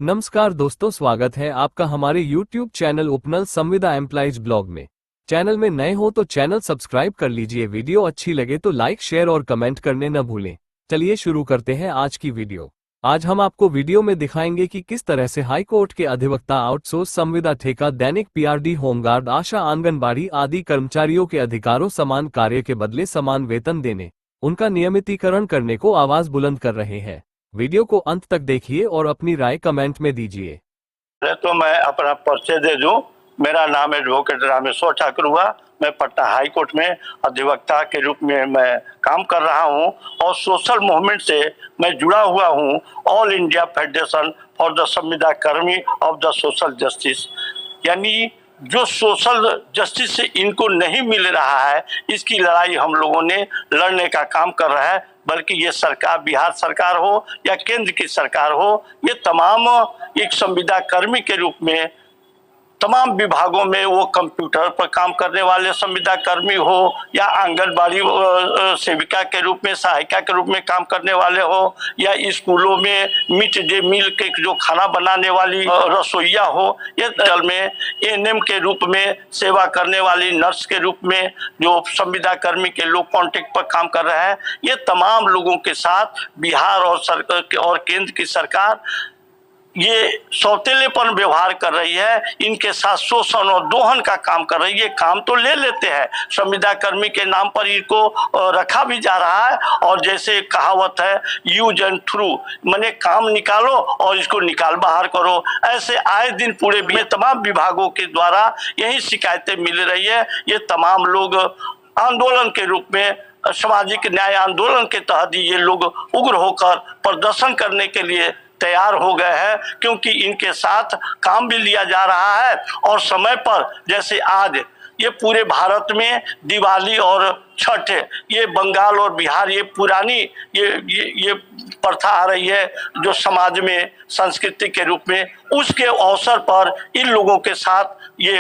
नमस्कार दोस्तों, स्वागत है आपका हमारे YouTube चैनल उपनल संविदा एम्प्लॉइज ब्लॉग में। चैनल में नए हो तो चैनल सब्सक्राइब कर लीजिए। वीडियो अच्छी लगे तो लाइक, शेयर और कमेंट करने न भूलें। चलिए शुरू करते हैं आज की वीडियो। आज हम आपको वीडियो में दिखाएंगे कि किस तरह से हाई कोर्ट के अधिवक्ता आउटसोर्स संविदा ठेका, दैनिक पीआरडी, होमगार्ड, आशा, आंगनबाड़ी आदि कर्मचारियों के अधिकारों, समान कार्य के बदले समान वेतन देने, उनका नियमितीकरण करने को आवाज बुलंद कर रहे हैं। वीडियो को अंत तक देखिए और अपनी राय कमेंट में दीजिए। तो मैं अपना परिचय दे दूं। मेरा नाम एडवोकेट रामेश्वर ठाकुर हुआ। मैं पटना हाई कोर्ट में अधिवक्ता के रूप में मैं काम कर रहा हूं और सोशल मूवमेंट से मैं जुड़ा हुआ हूं। All India federation for the संविदा कर्मी ऑफ द सोशल जस्टिस, यानी जो सोशल जस्टिस से इनको नहीं मिल रहा है, इसकी लड़ाई हम लोगों ने लड़ने का काम कर रहा है। बल्कि ये सरकार, बिहार सरकार हो या केंद्र की सरकार हो, ये तमाम एक संविदा कर्मी के रूप में तमाम विभागों में, वो कंप्यूटर पर काम करने वाले संविदा कर्मी हो या आंगनबाड़ी सेविका के रूप में, सहायिका के रूप में काम करने वाले हो, या स्कूलों में मिड डे मील के जो खाना बनाने वाली रसोइया हो, ये दल में एएनएम के रूप में सेवा करने वाली नर्स के रूप में जो संविदा कर्मी के लोग कॉन्ट्रैक्ट पर काम कर रहे हैं, ये तमाम लोगों के साथ बिहार और केंद्र की सरकार ये सौतेलेपन व्यवहार कर रही है। इनके साथ शोषण और दोहन का काम कर रही है। काम तो ले लेते हैं, संविदा कर्मी के नाम पर इनको रखा भी जा रहा है। और जैसे कहावत है, यूज एंड थ्रू, माने काम निकालो और इसको निकाल बाहर करो। ऐसे आए दिन पूरे तमाम विभागों के द्वारा यही शिकायतें मिल रही है। ये तमाम लोग आंदोलन के रूप में, सामाजिक न्याय आंदोलन के तहत ये लोग उग्र होकर प्रदर्शन करने के लिए तैयार हो गए हैं, क्योंकि इनके साथ काम भी लिया जा रहा है और समय पर, जैसे आज ये पूरे भारत में दिवाली और छठ, ये बंगाल और बिहार, ये पुरानी ये प्रथा आ रही है जो समाज में संस्कृति के रूप में, उसके अवसर पर इन लोगों के साथ ये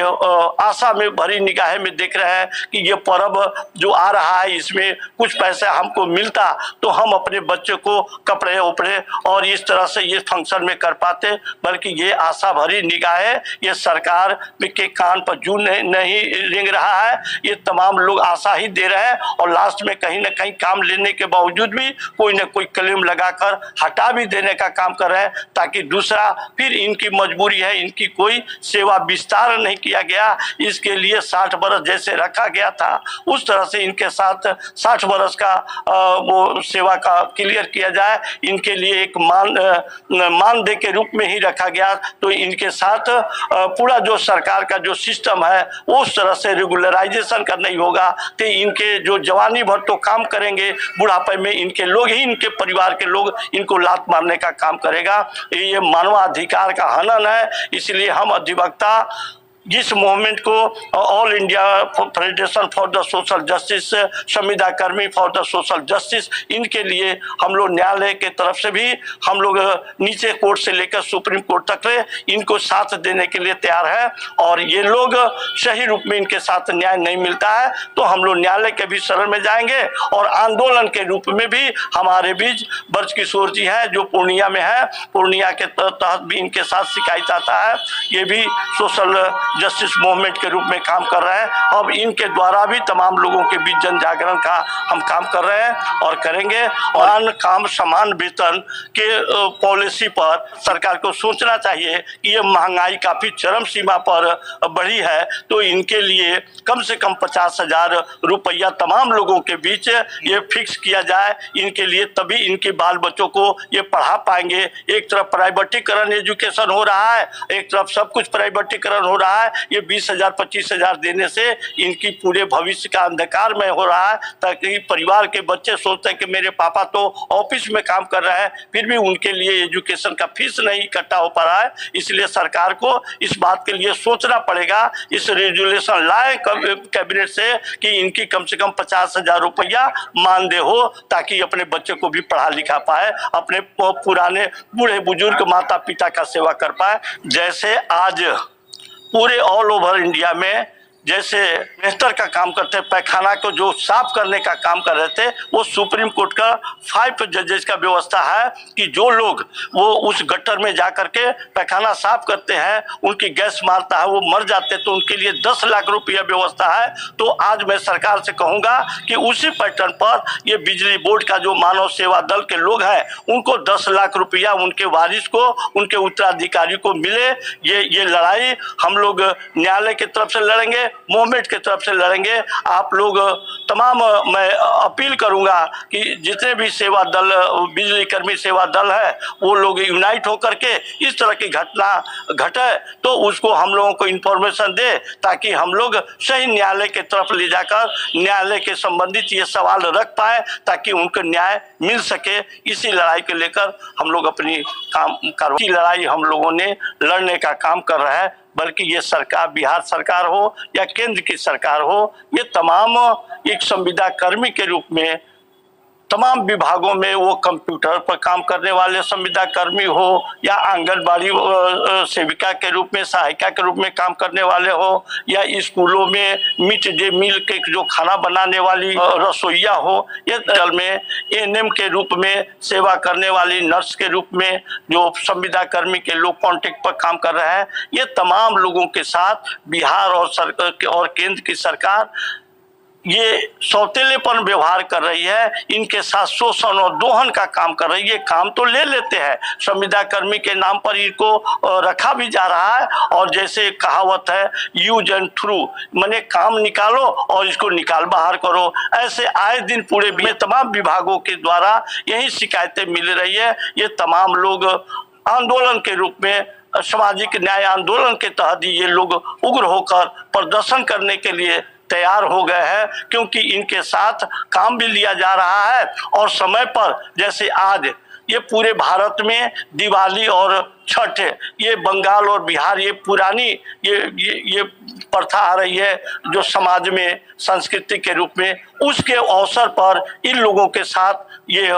आशा में भरी निगाहें में देख रहे हैं कि ये पर्व जो आ रहा है, इसमें कुछ पैसा हमको मिलता तो हम अपने बच्चे को कपड़े उपड़े और इस तरह से ये फंक्शन में कर पाते। बल्कि ये आशा भरी निगाहें ये सरकार के कान पर जूं नहीं रेंग रहा है। ये तमाम लोग आशा ही दे रहे हैं और लास्ट में कहीं ना कहीं काम लेने के बावजूद भी कोई ना कोई क्लेम लगाकर हटा भी देने का काम कर रहे हैं, ताकि दूसरा फिर इनकी मजबूरी है, इनकी कोई सेवा विस्तार नहीं किया गया। इसके लिए 60 बरस जैसे रखा गया था, उस तरह से इनके साथ 60 बरस का वो सेवा का क्लियर किया जाए। इनके लिए एक मानदेय के रूप में ही रखा गया, तो इनके साथ पूरा जो सरकार का जो सिस्टम है उस तरह से रेगुलराइजेशन करना ही होगा। तो इनके जो जवानी भर तो काम करेंगे, बुढ़ापे में इनके लोग ही, इनके परिवार के लोग इनको लात मारने का काम करेगा। ये मानवाधिकार का हनन है। इसलिए हम अधिवक्ता जिस मूवमेंट को all India federation for the social justice, संविदा कर्मी फॉर द सोशल जस्टिस, इनके लिए हम लोग न्यायालय के तरफ से भी हम लोग नीचे कोर्ट से लेकर सुप्रीम कोर्ट तक इनको साथ देने के लिए तैयार है। और ये लोग सही रूप में इनके साथ न्याय नहीं मिलता है तो हम लोग न्यायालय के भी शरण में जाएंगे और आंदोलन के रूप में भी हमारे बीच ब्रज किशोर जी हैं जो पूर्णिया में है, पूर्णिया के तहत भी इनके साथ शिकायत आता है। ये भी सोशल जस्टिस मूवमेंट के रूप में काम कर रहे हैं। अब इनके द्वारा भी तमाम लोगों के बीच जन जागरण का हम काम कर रहे हैं और करेंगे। और काम समान वेतन के पॉलिसी पर सरकार को सोचना चाहिए कि ये महंगाई काफी चरम सीमा पर बढ़ी है, तो इनके लिए कम से कम 50,000 रुपया तमाम लोगों के बीच ये फिक्स किया जाए इनके लिए, तभी इनके बाल बच्चों को ये पढ़ा पाएंगे। एक तरफ प्राइवेटीकरण एजुकेशन हो रहा है, एक तरफ सब कुछ प्राइवेटीकरण हो रहा है। ये 20,000 25,000 देने से इनकी पूरे भविष्य का अंधकार में हो रहा है, ताकि परिवार के बच्चे सोचते हैं कि मेरे पापा तो ऑफिस में काम कर रहे हैं, फिर भी उनके लिए एजुकेशन का फीस नहीं इकट्ठा हो पा रहा है। इसलिए सरकार को इस बात के लिए सोचना पड़ेगा, इस रेजुलेशन लाए कैबिनेट से कि इनकी कम से कम 50,000 रुपया मानदेय हो, ताकि अपने बच्चे को भी पढ़ा लिखा पाए, अपने पुराने बूढ़े बुजुर्ग माता पिता का सेवा कर पाए। जैसे आज पूरे ऑल ओवर इंडिया में जैसे बेहतर का काम करते हैं, पैखाना को जो साफ करने का काम कर रहे थे, वो सुप्रीम कोर्ट का 5 जजेस का व्यवस्था है कि जो लोग वो उस गटर में जा करके पैखाना साफ करते हैं, उनकी गैस मारता है, वो मर जाते हैं, तो उनके लिए 10 लाख रुपया व्यवस्था है। तो आज मैं सरकार से कहूंगा कि उसी पैटर्न पर ये बिजली बोर्ड का जो मानव सेवा दल के लोग हैं, उनको 10 लाख रुपया उनके वारिस को, उनके उत्तराधिकारी को मिले। ये लड़ाई हम लोग न्यायालय की तरफ से लड़ेंगे, मूवमेंट की तरफ से लड़ेंगे। आप लोग तमाम, मैं अपील करूंगा कि जितने भी सेवा दल, बिजली कर्मी सेवा दल है, वो लोग यूनाइट होकर के इस तरह की घटना घटे तो उसको हम लोगों को इंफॉर्मेशन दे, ताकि हम लोग सही न्यायालय की तरफ ले जाकर न्यायालय के संबंधित ये सवाल रख पाए, ताकि उनको न्याय मिल सके। इसी लड़ाई को लेकर हम लोग अपनी कार्रवाई की लड़ाई हम लोगों ने लड़ने का काम कर रहा है। बल्कि ये सरकार, बिहार सरकार हो या केंद्र की सरकार हो, ये तमाम एक संविदा कर्मी के रूप में तमाम विभागों में, वो कंप्यूटर पर काम करने वाले संविदा कर्मी हो या आंगनबाड़ी सेविका के रूप में, सहायिका के रूप में काम करने वाले हो, या स्कूलों में मिड डे मील के जो खाना बनाने वाली रसोइया हो, ये दल में एएनएम के रूप में सेवा करने वाली नर्स के रूप में जो संविदा कर्मी के लोग कॉन्ट्रैक्ट पर काम कर रहे हैं, ये तमाम लोगों के साथ बिहार और केंद्र की सरकार ये सौतेलेपन व्यवहार कर रही है। इनके साथ शोषण और दोहन का काम कर रही है। काम तो ले लेते हैं, संविदा कर्मी के नाम पर इनको रखा भी जा रहा है, और जैसे कहावत है यूज एंड थ्रू, माने काम निकालो और इसको निकाल बाहर करो। ऐसे आए दिन पूरे में तमाम विभागों के द्वारा यही शिकायतें मिल रही है। ये तमाम लोग आंदोलन के रूप में, सामाजिक न्याय आंदोलन के तहत ये लोग उग्र होकर प्रदर्शन करने के लिए तैयार हो गए हैं, क्योंकि इनके साथ काम भी लिया जा रहा है और समय पर, जैसे आज ये पूरे भारत में दिवाली और छठ, ये बंगाल और बिहार, ये पुरानी ये प्रथा आ रही है जो समाज में संस्कृति के रूप में, उसके अवसर पर इन लोगों के साथ ये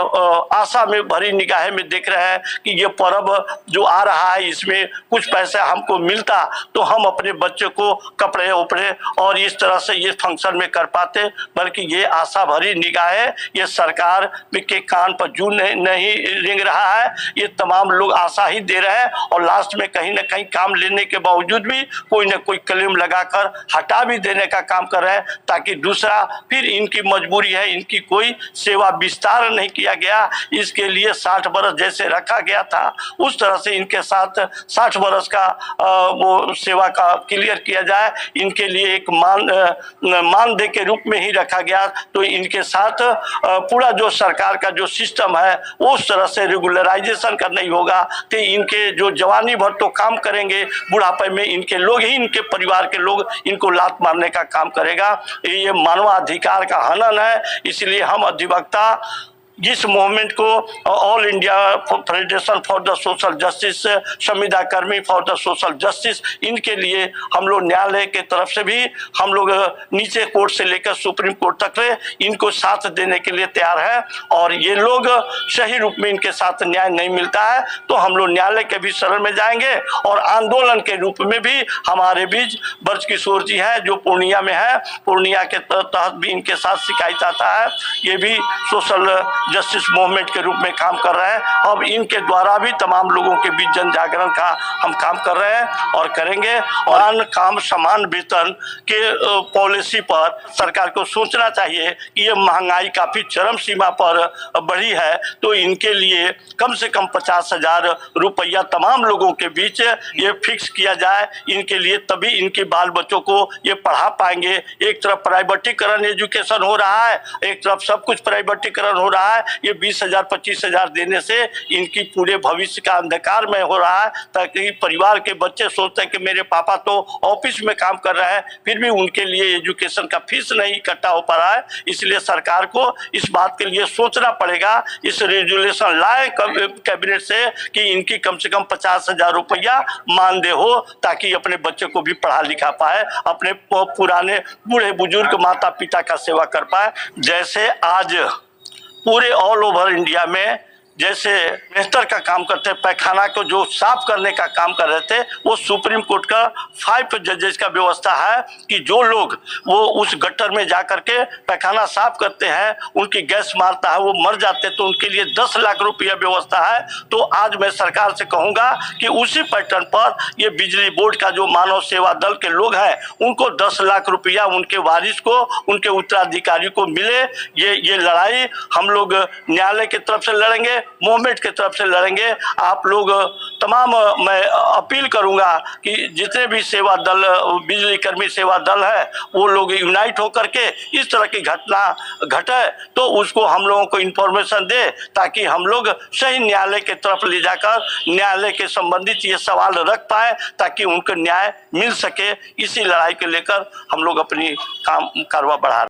आशा में भरी निगाहें में देख रहे हैं कि ये पर्व जो आ रहा है, इसमें कुछ पैसा हमको मिलता तो हम अपने बच्चे को कपड़े उपड़े और इस तरह से ये फंक्शन में कर पाते। बल्कि ये आशा भरी निगाहें ये सरकार के कान पर जू नहीं रेंग रहा है। ये तमाम लोग आशा ही दे रहे हैं और लास्ट में कहीं ना कहीं काम लेने के बावजूद भी कोई ना कोई क्लेम लगाकर हटा भी देने का काम कर रहे हैं, ताकि दूसरा फिर इनकी मजबूरी है, इनकी कोई सेवा विस्तार नहीं किया गया, इसके लिए 60 बरस जैसे रखा गया था उस तरह से इनके साथ 60 बरस का वो सेवा का क्लियर किया जाए। इनके लिए एक मानदेय के रूप में ही रखा गया, तो इनके साथ पूरा जो सरकार का जो सिस्टम है उस तरह से रेगुलराइजेशन करना ही होगा। तो इनके जो जवानी भर तो काम करेंगे, बुढ़ापे में इनके लोग ही, इनके परिवार के लोग इनको लात मारने का काम करेगा। ये मानवाधिकार का हनन है। इसलिए हम अधिवक्ता जिस मूवमेंट को all India federation for the social justice, संविदा कर्मी फॉर द सोशल जस्टिस, इनके लिए हम लोग न्यायालय के तरफ से भी हम लोग नीचे कोर्ट से लेकर सुप्रीम कोर्ट तक इनको साथ देने के लिए तैयार है। और ये लोग सही रूप में इनके साथ न्याय नहीं मिलता है तो हम लोग न्यायालय के भी शरण में जाएंगे और आंदोलन के रूप में भी हमारे बीच ब्रज किशोर जी हैं जो पूर्णिया में है, पूर्णिया के तहत भी इनके साथ शिकायत आता है। ये भी सोशल जस्टिस मूवमेंट के रूप में काम कर रहे हैं। अब इनके द्वारा भी तमाम लोगों के बीच जन जागरण का हम काम कर रहे हैं और करेंगे। और काम समान वेतन के पॉलिसी पर सरकार को सोचना चाहिए कि ये महंगाई काफी चरम सीमा पर बढ़ी है, तो इनके लिए कम से कम 50,000 रुपया तमाम लोगों के बीच ये फिक्स किया जाए इनके लिए, तभी इनके बाल बच्चों को ये पढ़ा पाएंगे। एक तरफ प्राइवेटीकरण एजुकेशन हो रहा है, एक तरफ सब कुछ प्राइवेटीकरण हो रहा है। ये 20,000 25,000 देने से इनकी पूरे भविष्य का अंधकार में हो रहा है, ताकि परिवार के बच्चे सोचते हैं कि मेरे पापा तो ऑफिस में काम कर रहे हैं, फिर भी उनके लिए एजुकेशन का फीस नहीं इकट्ठा हो पा रहा है। इसलिए सरकार को इस बात के लिए सोचना पड़ेगा, इस रेजुलेशन लाए कैबिनेट से कि इनकी कम से कम 50,000 रुपया मानदेय हो, ताकि अपने बच्चे को भी पढ़ा लिखा पाए, अपने पुराने बूढ़े बुजुर्ग माता पिता का सेवा कर पाए। जैसे आज पूरे ऑल ओवर इंडिया में जैसे मेस्टर का काम करते, पैखाना को जो साफ करने का काम कर रहे थे, वो सुप्रीम कोर्ट का 5 जजेस का व्यवस्था है कि जो लोग वो उस गटर में जा करके पैखाना साफ करते हैं, उनकी गैस मारता है, वो मर जाते, तो उनके लिए 10 लाख रुपया व्यवस्था है। तो आज मैं सरकार से कहूंगा कि उसी पैटर्न पर ये बिजली बोर्ड का जो मानव सेवा दल के लोग हैं, उनको 10 लाख रुपया उनके वारिस को, उनके उत्तराधिकारी को मिले। ये लड़ाई हम लोग न्यायालय की तरफ से लड़ेंगे, मूवमेंट की तरफ से लड़ेंगे। आप लोग तमाम, मैं अपील करूंगा कि जितने भी सेवा दल, बिजली कर्मी सेवा दल है, वो लोग यूनाइट होकर के इस तरह की घटना घटे तो उसको हम लोगों को इंफॉर्मेशन दे, ताकि हम लोग सही न्यायालय की तरफ ले जाकर न्यायालय के संबंधित ये सवाल रख पाए, ताकि उनको न्याय मिल सके। इसी लड़ाई को लेकर हम लोग अपनी काम कारवा बढ़ा रहे हैं।